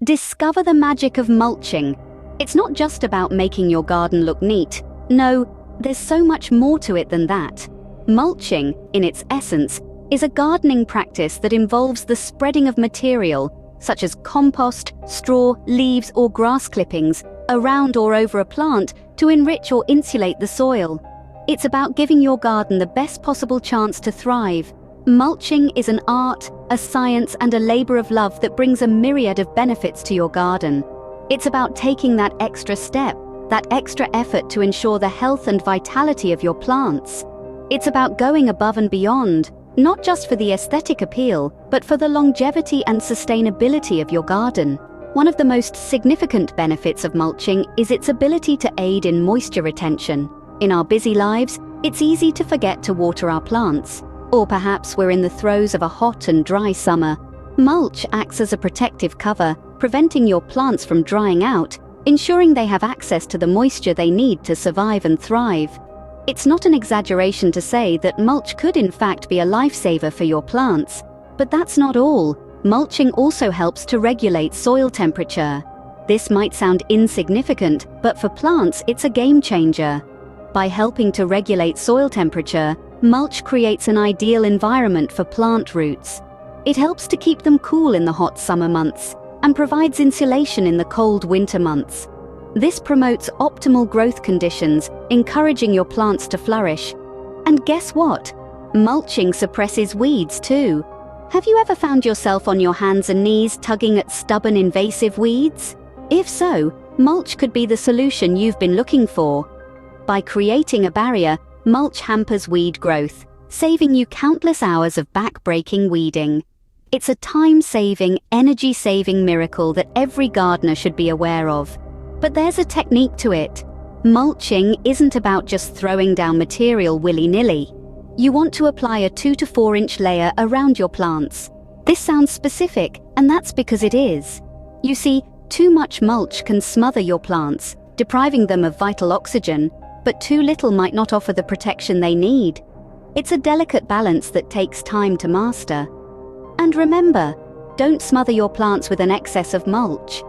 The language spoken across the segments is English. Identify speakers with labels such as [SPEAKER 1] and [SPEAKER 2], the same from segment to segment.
[SPEAKER 1] Discover the magic of mulching. It's not just about making your garden look neat. No, there's so much more to it than that. Mulching, in its essence, is a gardening practice that involves the spreading of material, such as compost, straw, leaves, or grass clippings, around or over a plant to enrich or insulate the soil. It's about giving your garden the best possible chance to thrive. Mulching is an art, a science, and a labor of love that brings a myriad of benefits to your garden. It's about taking that extra step, that extra effort to ensure the health and vitality of your plants. It's about going above and beyond, not just for the aesthetic appeal, but for the longevity and sustainability of your garden. One of the most significant benefits of mulching is its ability to aid in moisture retention. In our busy lives, it's easy to forget to water our plants. Or perhaps we're in the throes of a hot and dry summer. Mulch acts as a protective cover, preventing your plants from drying out, ensuring they have access to the moisture they need to survive and thrive. It's not an exaggeration to say that mulch could in fact be a lifesaver for your plants. But that's not all. Mulching also helps to regulate soil temperature. This might sound insignificant, but for plants it's a game changer. By helping to regulate soil temperature, mulch creates an ideal environment for plant roots. It helps to keep them cool in the hot summer months and provides insulation in the cold winter months. This promotes optimal growth conditions, encouraging your plants to flourish. And guess what? Mulching suppresses weeds too. Have you ever found yourself on your hands and knees tugging at stubborn invasive weeds? If so, mulch could be the solution you've been looking for. By creating a barrier, mulch hampers weed growth, saving you countless hours of back-breaking weeding. It's a time-saving, energy-saving miracle that every gardener should be aware of. But there's a technique to it. Mulching isn't about just throwing down material willy-nilly. You want to apply a 2 to 4 inch layer around your plants. This sounds specific, and that's because it is. You see, too much mulch can smother your plants, depriving them of vital oxygen, but too little might not offer the protection they need. It's a delicate balance that takes time to master. And remember, don't smother your plants with an excess of mulch.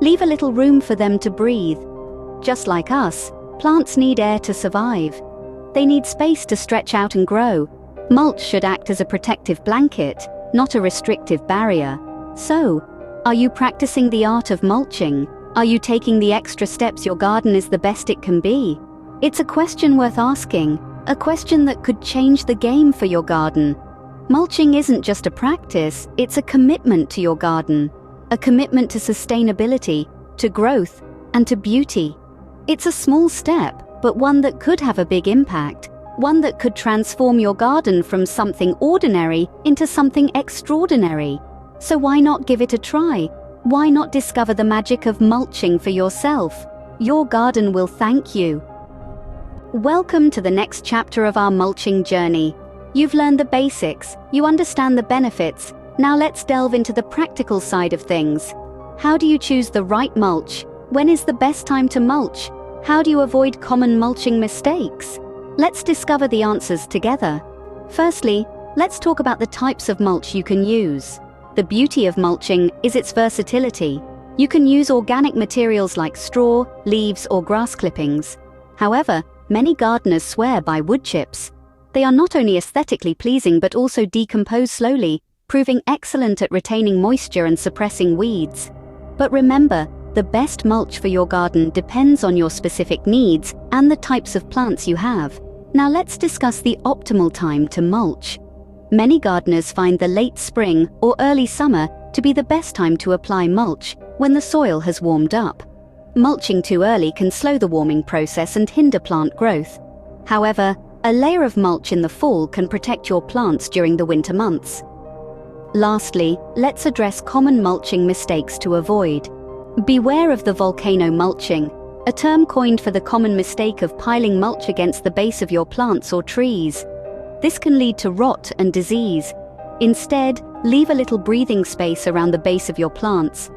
[SPEAKER 1] Leave a little room for them to breathe. Just like us, plants need air to survive. They need space to stretch out and grow. Mulch should act as a protective blanket, not a restrictive barrier. So, are you practicing the art of mulching? Are you taking the extra steps your garden is the best it can be? It's a question worth asking, a question that could change the game for your garden. Mulching isn't just a practice, it's a commitment to your garden, a commitment to sustainability, to growth, and to beauty. It's a small step, but one that could have a big impact, one that could transform your garden from something ordinary into something extraordinary. So why not give it a try? Why not discover the magic of mulching for yourself? Your garden will thank you. Welcome to the next chapter of our mulching journey. You've learned the basics, you understand the benefits. Now let's delve into the practical side of things. How do you choose the right mulch? When is the best time to mulch? How do you avoid common mulching mistakes? Let's discover the answers together. Firstly, let's talk about the types of mulch you can use. The beauty of mulching is its versatility. You can use organic materials like straw, leaves, or grass clippings. However, many gardeners swear by wood chips. They are not only aesthetically pleasing but also decompose slowly, proving excellent at retaining moisture and suppressing weeds. But remember, the best mulch for your garden depends on your specific needs and the types of plants you have. Now let's discuss the optimal time to mulch. Many gardeners find the late spring or early summer to be the best time to apply mulch when the soil has warmed up. Mulching too early can slow the warming process and hinder plant growth. However, a layer of mulch in the fall can protect your plants during the winter months. Lastly, let's address common mulching mistakes to avoid. Beware of the volcano mulching, a term coined for the common mistake of piling mulch against the base of your plants or trees. This can lead to rot and disease. Instead, leave a little breathing space around the base of your plants.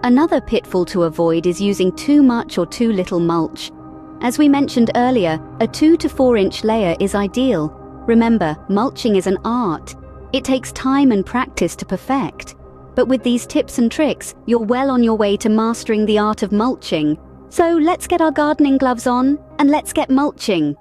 [SPEAKER 1] Another pitfall to avoid is using too much or too little mulch. As we mentioned earlier, a 2 to 4 inch layer is ideal. Remember, mulching is an art. It takes time and practice to perfect. but with these tips and tricks, you're well on your way to mastering the art of mulching. So let's get our gardening gloves on and let's get mulching.